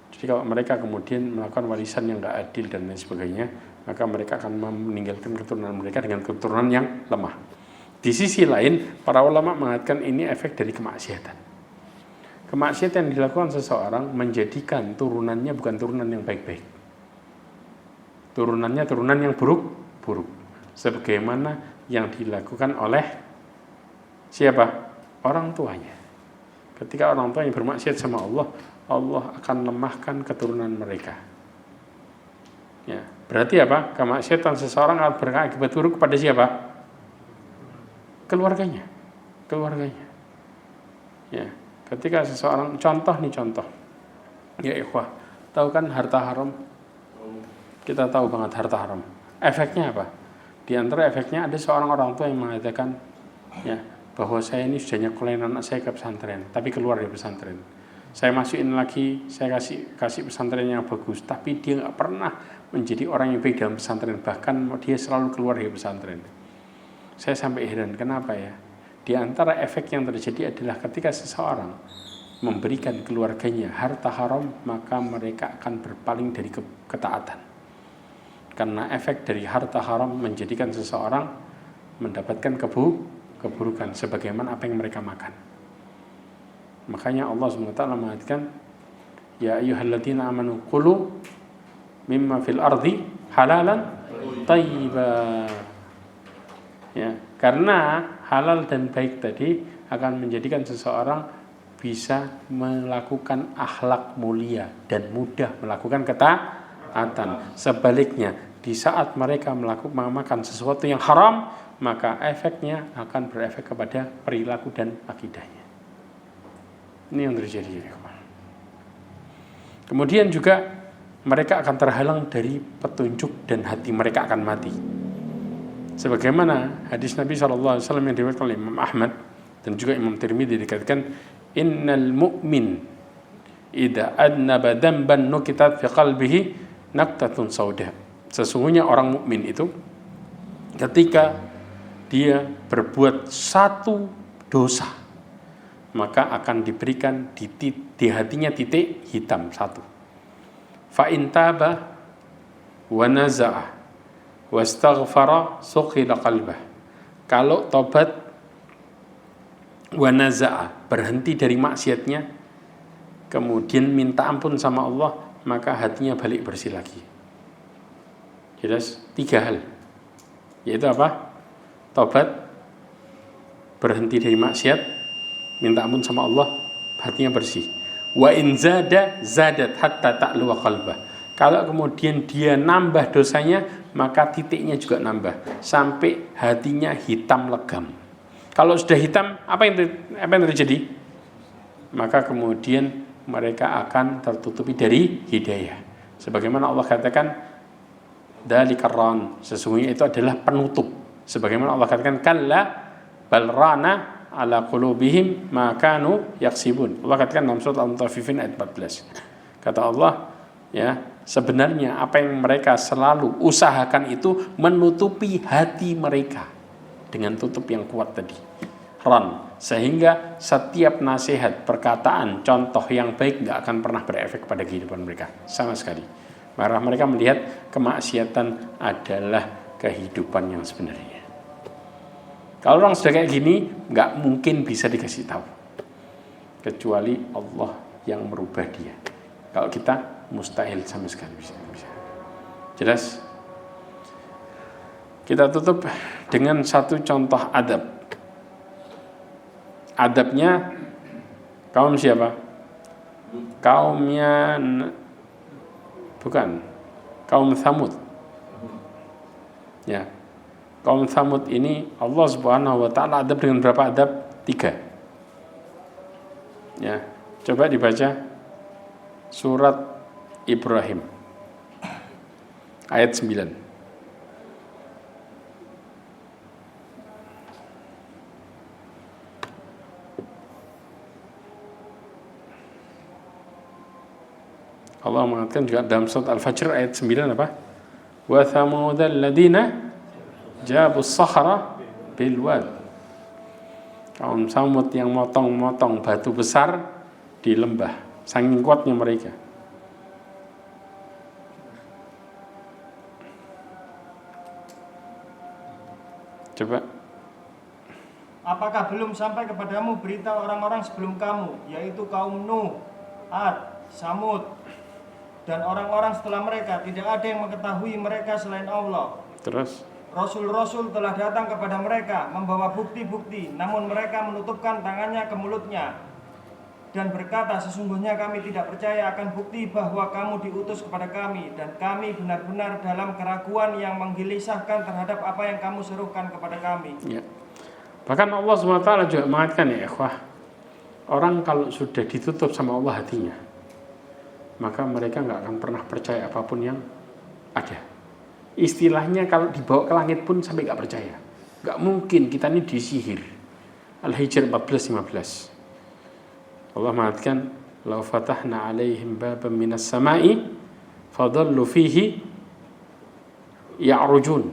Jadi kalau mereka kemudian melakukan warisan yang tidak adil dan lain sebagainya, maka mereka akan meninggalkan keturunan mereka dengan keturunan yang lemah. Di sisi lain, para ulama mengatakan ini efek dari kemaksiatan. Kemaksiatan yang dilakukan seseorang menjadikan turunannya bukan turunan yang baik-baik. Turunannya turunan yang buruk. Sebagaimana yang dilakukan oleh siapa? Orang tuanya. Ketika orang tuanya bermaksiat sama Allah, Allah akan lemahkan keturunan mereka. Ya, berarti apa? Kemaksiatan seseorang akan berakibat buruk kepada siapa? Keluarganya. Ya, ketika seseorang contoh. Ya ikhwah, tahu kan harta haram? Kita tahu banget harta haram. Efeknya apa? Di antara efeknya ada seorang orang tua yang mengatakan, ya, bahwa saya ini sudah nyekolahkan anak saya ke pesantren, tapi keluar dari pesantren. Saya masukin lagi, saya kasih pesantren yang bagus, tapi dia nggak pernah menjadi orang yang baik dalam pesantren, bahkan dia selalu keluar dari pesantren. Saya sampai heran, kenapa ya? Di antara efek yang terjadi adalah ketika seseorang memberikan keluarganya harta haram, maka mereka akan berpaling dari ketaatan. Karena efek dari harta haram menjadikan seseorang mendapatkan keburukan sebagaimana apa yang mereka makan. Makanya Allah SWT mengatakan, ya ayyuhalladzina amanu qulu mimma fil ardi halalan thayyiban. Ya, karena halal dan baik tadi akan menjadikan seseorang bisa melakukan akhlak mulia dan mudah melakukan ketaatan. Sebaliknya, di saat mereka memakan sesuatu yang haram, maka efeknya akan berefek kepada perilaku dan akidahnya. Ini yang terjadi. Kemudian juga mereka akan terhalang dari petunjuk dan hati mereka akan mati. Sebagaimana hadis Nabi SAW yang diriwayatkan oleh Imam Ahmad dan juga Imam Tirmidzi dikatakan, innal mu'min idza adnaba damban nukitat fi qalbihi naqtatun sauda. Sesungguhnya orang mukmin itu ketika dia berbuat satu dosa, maka akan diberikan di hatinya titik hitam satu. Fa in taba wa naza'a wastaghfara suqila qalbah. Kalau tobat wa naza'a, berhenti dari maksiatnya, kemudian minta ampun sama Allah, maka hatinya balik bersih lagi. Jelas 3 hal. Yaitu apa? Tobat, berhenti dari maksiat, minta ampun sama Allah, hatinya bersih. Wa in zada zadat hatta ta'lu qalbah. Kalau kemudian dia nambah dosanya, maka titiknya juga nambah sampai hatinya hitam legam. Kalau sudah hitam, apa yang terjadi? Maka kemudian mereka akan tertutupi dari hidayah. Sebagaimana Allah katakan, dalikar ran, sesungguhnya itu adalah penutup. Sebagaimana Allah katakan, kalla bal rana ala qulubihim ma kanu yaksibun. Allah katakan dalam surat Al-Mutaffifin ayat 14. Kata Allah, ya, sebenarnya apa yang mereka selalu usahakan itu menutupi hati mereka dengan tutup yang kuat tadi, ran, sehingga setiap nasihat, perkataan, contoh yang baik tidak akan pernah berefek pada kehidupan mereka sama sekali. Malah mereka melihat kemaksiatan adalah kehidupan yang sebenarnya. Kalau orang sudah kayak gini, nggak mungkin bisa dikasih tahu, kecuali Allah yang merubah dia. Kalau kita mustahil sama sekali bisa. Jelas? Kita tutup dengan satu contoh adab. Adabnya Kaum siapa? Kaumnya bukan. Kaum Tsamud. Ya. Kaum Tsamud ini Allah Subhanahu wa taala adab dengan berapa adab? 3. Ya. Coba dibaca surat Ibrahim ayat 9. Allah mengatakan juga dalam surat Al-Fajr ayat 9 apa? Wa thamudal ladina jabus sakhra bil wad. Kaum Samud yang motong-motong batu besar di lembah, saking kuatnya mereka. Coba. Apakah belum sampai kepadamu berita orang-orang sebelum kamu, yaitu kaum Nuh, Ad, Samud, dan orang-orang setelah mereka? Tidak ada yang mengetahui mereka selain Allah. Terus Rasul-rasul telah datang kepada mereka membawa bukti-bukti, namun mereka menutupkan tangannya ke mulutnya dan berkata, sesungguhnya kami tidak percaya akan bukti bahwa kamu diutus kepada kami, dan kami benar-benar dalam keraguan yang menggelisahkan terhadap apa yang kamu serukan kepada kami. ya. Bahkan Allah SWT juga mengatakan, ya ikhwah, orang kalau sudah ditutup sama Allah hatinya, maka mereka nggak akan pernah percaya apapun yang ada. Istilahnya kalau dibawa ke langit pun sampai nggak percaya. Nggak mungkin, kita ini disihir. Al-Hijr 14:15. Allah mengatakan, "Lau fatahna 'alaihim baban minas sama'i fadhallu fihi ya'rujun."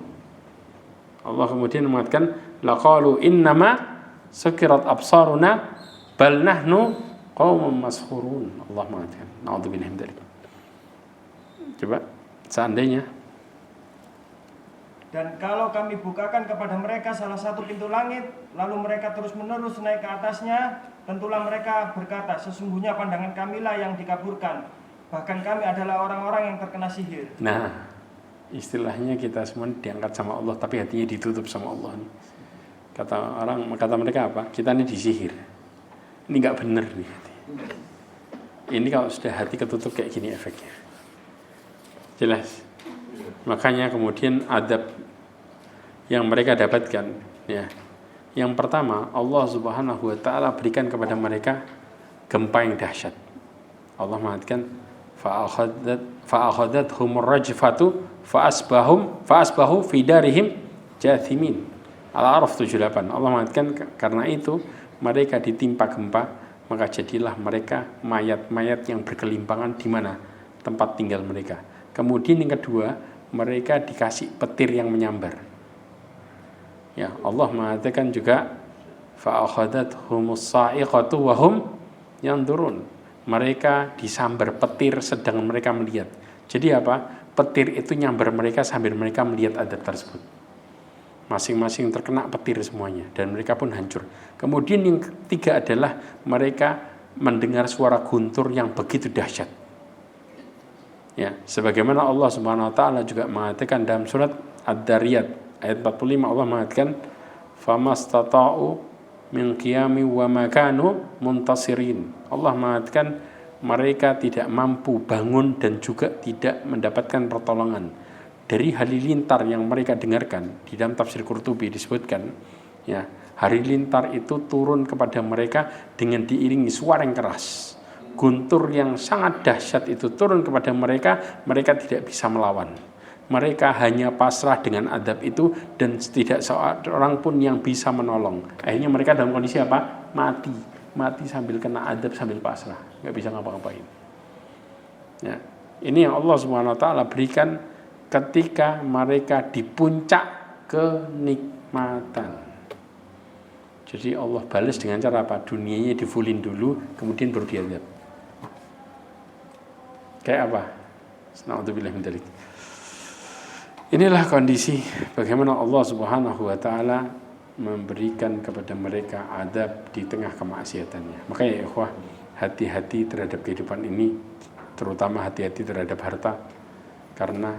Allah kemudian mengatakan, "Laqalu innama sukirat absaruna bal nahnu qaumun mashurun." Allah mengatakan, "Na'udzubillah min dzalik." Coba seandainya, dan kalau kami bukakan kepada mereka salah satu pintu langit, lalu mereka terus-menerus naik ke atasnya, tentulah mereka berkata, sesungguhnya pandangan kamilah yang dikaburkan. Bahkan kami adalah orang-orang yang terkena sihir. nah, istilahnya kita semua diangkat sama Allah, tapi hatinya ditutup sama Allah. Kata mereka apa? Kita ini disihir. Ini nggak benar nih hati. Ini kalau sudah hati ketutup kayak gini efeknya. Jelas. Makanya kemudian adab yang mereka dapatkan, ya. Yang pertama, Allah Subhanahu wa taala berikan kepada mereka gempa yang dahsyat. Allah mengatakan fa'akhadathumur rajfatu fa'asbahu fi darihim jathimin. Al-A'raf 78. Allah mengatakan karena itu mereka ditimpa gempa, maka jadilah mereka mayat-mayat yang berkelimpangan di mana tempat tinggal mereka. Kemudian yang kedua, mereka dikasih petir yang menyambar. Ya, Allah mengatakan juga fa'akhadathhumus sa'iqatu wa hum yanzurun. Mereka disambar petir sedang mereka melihat. Jadi apa? Petir itu nyambar mereka sambil mereka melihat adab tersebut. Masing-masing terkena petir semuanya dan mereka pun hancur. Kemudian yang ketiga adalah mereka mendengar suara guntur yang begitu dahsyat. Ya, sebagaimana Allah Subhanahu wa taala juga mengatakan dalam surat Ad-Dariyat ayat 45, Allah mengatakan famastata'u min qiyami wa makanu muntasirin. Allah mengatakan mereka tidak mampu bangun dan juga tidak mendapatkan pertolongan dari halilintar yang mereka dengarkan. Di dalam tafsir Qurtubi disebutkan, ya, halilintar itu turun kepada mereka dengan diiringi suara yang keras. Guntur yang sangat dahsyat itu turun kepada mereka, mereka tidak bisa melawan. Mereka hanya pasrah dengan adab itu dan tidak seorang pun yang bisa menolong. Akhirnya mereka dalam kondisi apa? Mati sambil kena adab, sambil pasrah, nggak bisa ngapa-ngapain. Ya, ini yang Allah Subhanahu wa taala berikan ketika mereka di puncak kenikmatan. Jadi Allah balas dengan cara apa? Dunianya difulin dulu, kemudian baru diadab. Kayak apa? Na'udzubillah min dzalik. Inilah kondisi bagaimana Allah Subhanahu wa taala memberikan kepada mereka adab di tengah kemaksiatannya. Makanya ya ikhwah, hati-hati terhadap kehidupan ini, terutama hati-hati terhadap harta, karena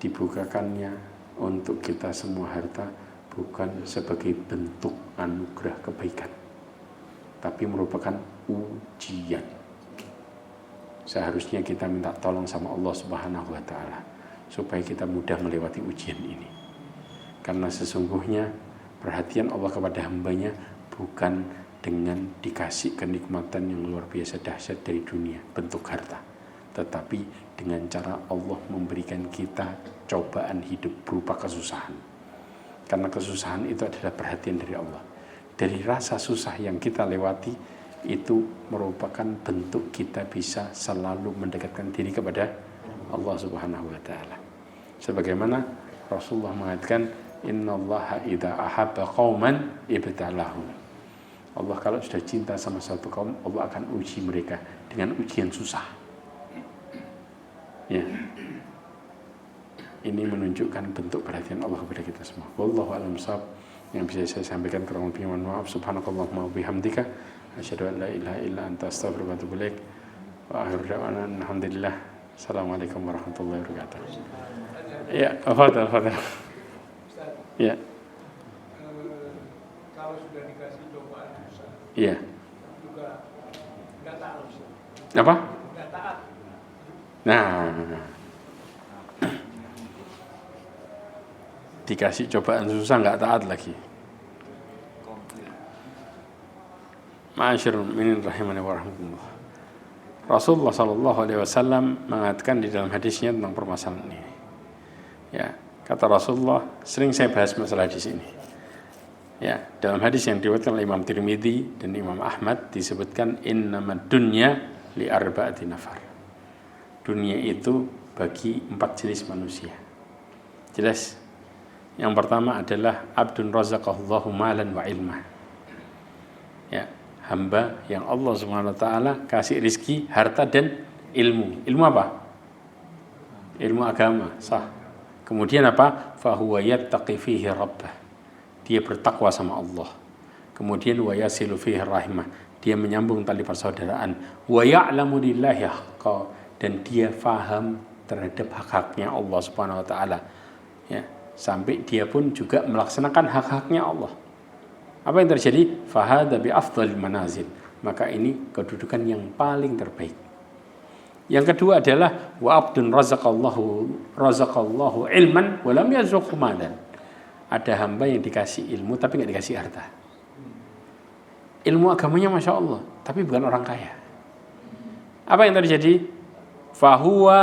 dibukakannya untuk kita semua harta bukan sebagai bentuk anugerah kebaikan. tapi merupakan ujian. Seharusnya kita minta tolong sama Allah Subhanahu wa Ta'ala supaya kita mudah melewati ujian ini. Karena sesungguhnya perhatian Allah kepada hambanya bukan dengan dikasih kenikmatan yang luar biasa dahsyat dari dunia, bentuk harta, tetapi dengan cara Allah memberikan kita cobaan hidup berupa kesusahan. Karena kesusahan itu adalah perhatian dari Allah. Dari rasa susah yang kita lewati, itu merupakan bentuk kita bisa selalu mendekatkan diri kepada Allah Subhanahu wa Ta'ala. Sebagaimana Rasulullah mengatakan, innallaha idza ahabba qauman ibtalahum. Allah kalau sudah cinta sama satu kaum, Allah akan uji mereka dengan ujian susah. Ya. Ini menunjukkan bentuk perhatian Allah kepada kita semua. Wallahu a'lam bishawab. Yang bisa saya sampaikan, kurang lebih mohon maaf. Subhanakallahumma wa bihamdika asyhadu an la ilaha illa anta astaghfiruka wa atubu ilaik. Wa akhiru da'wana alhamdulillah. Assalamualaikum warahmatullahi wabarakatuh. Ya, fadhal. Ya. Kalau sudah dikasih cobaan susah, Iya. juga nggak taat. Apa? Nggak taat. Nah, dikasih cobaan susah nggak taat lagi. Ma'asyiral mu'minin rahimani wa rahmatullah. Rasulullah sallallahu alaihi wasallam mengatakan di dalam hadisnya tentang permasalahan ini. Ya, kata Rasulullah, sering saya bahas masalah di sini. Ya, dalam hadis yang diriwayatkan oleh Imam Tirmidzi dan Imam Ahmad disebutkan innamad dunya li arba'ati nafar. Dunia itu bagi 4 jenis manusia. Jelas? Yang pertama adalah abdun razaqallahu malan wa ilma. Ya, hamba yang Allah Subhanahu wa taala kasih rizki, harta dan ilmu. Ilmu apa? Ilmu agama, sah. Kemudian apa? Fahuwa yattaqi fihi rabbah. Dia bertakwa sama Allah. Kemudian wa yasilu fihi rahimah. Dia menyambung tali persaudaraan. Wa ya'lamu lillahi haqqa, dan dia faham terhadap hak-haknya Allah Subhanahu wa taala. Ya, sampai dia pun juga melaksanakan hak-haknya Allah. Apa yang terjadi? Fahada bi afdhalil manazil. Maka ini kedudukan yang paling terbaik. Yang kedua adalah wa abdun razaqallahu ilman wa lam yarzuqhu malan. Ada hamba yang dikasih ilmu tapi nggak dikasih harta. Ilmu agamanya masya Allah, tapi bukan orang kaya. Apa yang terjadi? Fahuwa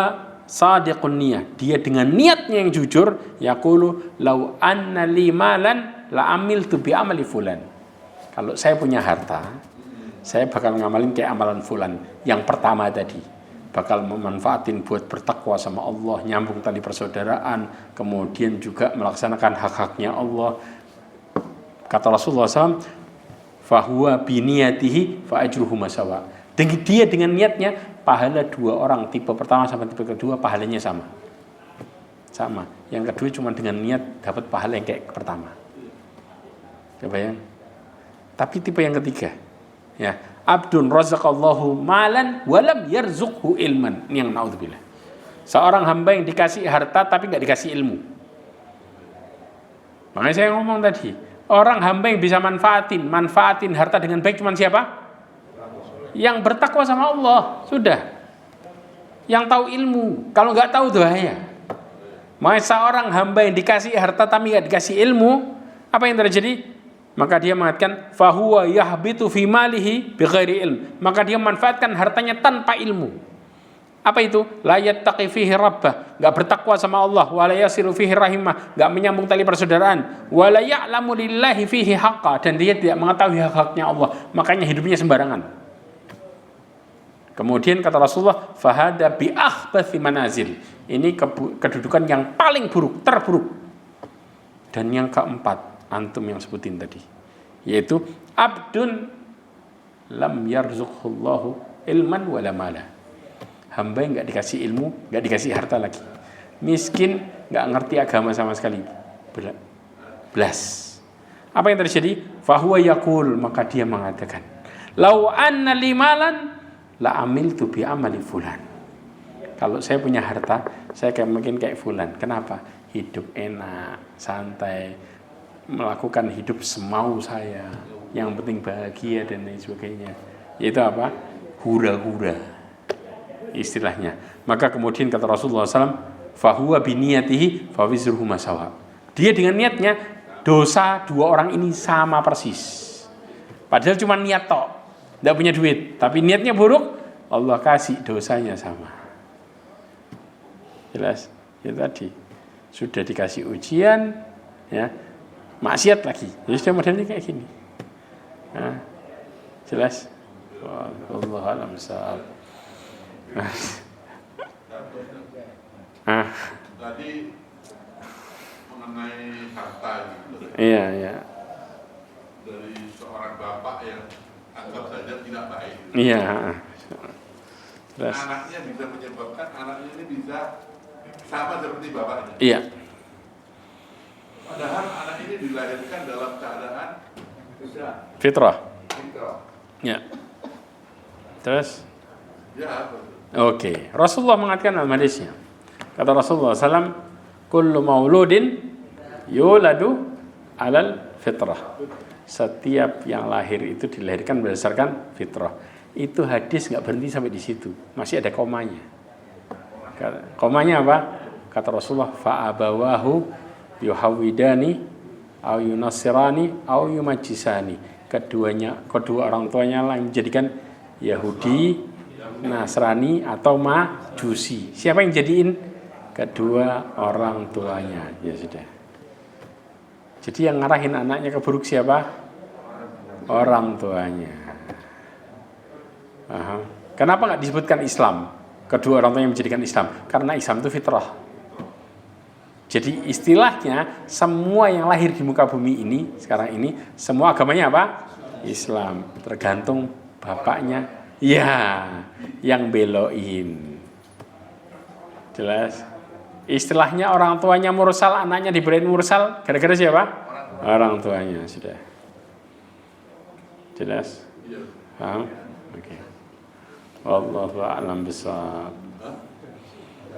sadiqun niyah. Dia dengan niatnya yang jujur, yaqulu law anna li malan la amiltu bi amali fulan. Kalau saya punya harta, saya bakal ngamalin kayak amalan fulan. Yang pertama tadi, bakal memanfaatin buat bertakwa sama Allah, nyambung tali persaudaraan, kemudian juga melaksanakan hak-haknya Allah. Kata Rasulullah SAW, fahuwa biniyatihi fa ajruhu masawa. Dia dengan niatnya, pahala 2 orang, tipe pertama sama tipe kedua, pahalanya sama. Yang kedua cuma dengan niat dapat pahala yang kayak pertama. Coba ya. Tapi tipe yang ketiga, ya, abdun razaqallahu malan walam yarzuqhu ilman. Ini yang naudzubillah. Seorang hamba yang dikasih harta tapi enggak dikasih ilmu. Makanya saya ngomong tadi, orang hamba yang bisa manfaatin harta dengan baik cuma siapa? Yang bertakwa sama Allah, sudah. Yang tahu ilmu. Kalau enggak tahu bahaya. Makanya seorang hamba yang dikasih harta tapi enggak dikasih ilmu, apa yang terjadi? Maka dia mengatakan fahuwa yahbitu fi malihi bighairi ilm. Maka dia manfaatkan hartanya tanpa ilmu. Apa itu? La yattaqi fihi rabbah, enggak bertakwa sama Allah, wa la yasilu fihi rahimah, enggak menyambung tali persaudaraan, wa la ya'lamu lillahi fihi haqqa, dan dia tidak mengetahui hak-haknya Allah, makanya hidupnya sembarangan. Kemudian kata Rasulullah, fahada bi akhbathi manazil. Ini kedudukan yang paling buruk, terburuk. Dan yang keempat, antum yang sebutin tadi, yaitu abdun lam yarzuqhullahu ilman wala mala. Hamba yang enggak dikasih ilmu, enggak dikasih harta lagi. Miskin, enggak ngerti agama sama sekali. Belas. Apa yang terjadi? Fahuwa yaqul, maka dia mengatakan, "Lau anna limalan la amiltu bi amali fulan." Kalau saya punya harta, saya mungkin kayak fulan. Kenapa? Hidup enak, santai, melakukan hidup semau saya, yang penting bahagia dan lain sebagainya. Yaitu apa? Hura-hura istilahnya. Maka kemudian kata Rasulullah SAW, fahuwa biniyatihi fawizruhu masawa. Dia dengan niatnya, dosa dua orang ini sama persis. Padahal cuma niat tok, tidak punya duit, tapi niatnya buruk, Allah kasih dosanya sama. Jelas? Ya tadi sudah dikasih ujian, ya maksiat lagi. Jadi sudah modelnya kayak gini. Nah, jelas? Allah alam sahab. Tadi mengenai harta gitu. Iya, iya. Dari seorang bapak yang anggap saja tidak baik. Iya. Jelas. Anaknya bisa menyebabkan anaknya ini bisa sama seperti bapaknya. Iya. Padahal anak ini dilahirkan dalam keadaan Fitrah. fitrah. Ya. Terus? Ya, betul. Oke. Rasulullah mengatakan dalam hadisnya. Kata Rasulullah SAW, kullu mauludin yuladu alal fitrah. Setiap yang lahir itu dilahirkan berdasarkan fitrah. Itu hadis nggak berhenti sampai di situ. Masih ada komanya. Komanya apa? Kata Rasulullah, fa'abawahu yuhawidani au yunasirani au yumajisani. Kedua orang tuanya lah yang menjadikan Yahudi, Nasrani atau Majusi. Siapa yang jadiin? Kedua orang tuanya. Ya sudah. Jadi yang ngarahin anaknya ke buruk siapa? Orang tuanya. Aha. Kenapa nggak disebutkan Islam? Kedua orang tuanya menjadikan Islam. Karena Islam itu fitrah. Jadi istilahnya semua yang lahir di muka bumi ini sekarang ini semua agamanya apa? Islam. Tergantung bapaknya. Ya, yang beloin. Jelas. Istilahnya orang tuanya mursal, anaknya diberiin mursal, gara-gara siapa? Orang tuanya, sudah. Jelas? Paham? Oke. Wallahu a'lam bishawab.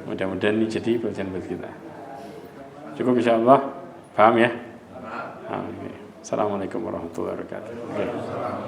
Mudah-mudahan ini jadi pelajaran buat kita. Cukup insyaallah. Paham ya? Paham. Assalamualaikum warahmatullahi wabarakatuh.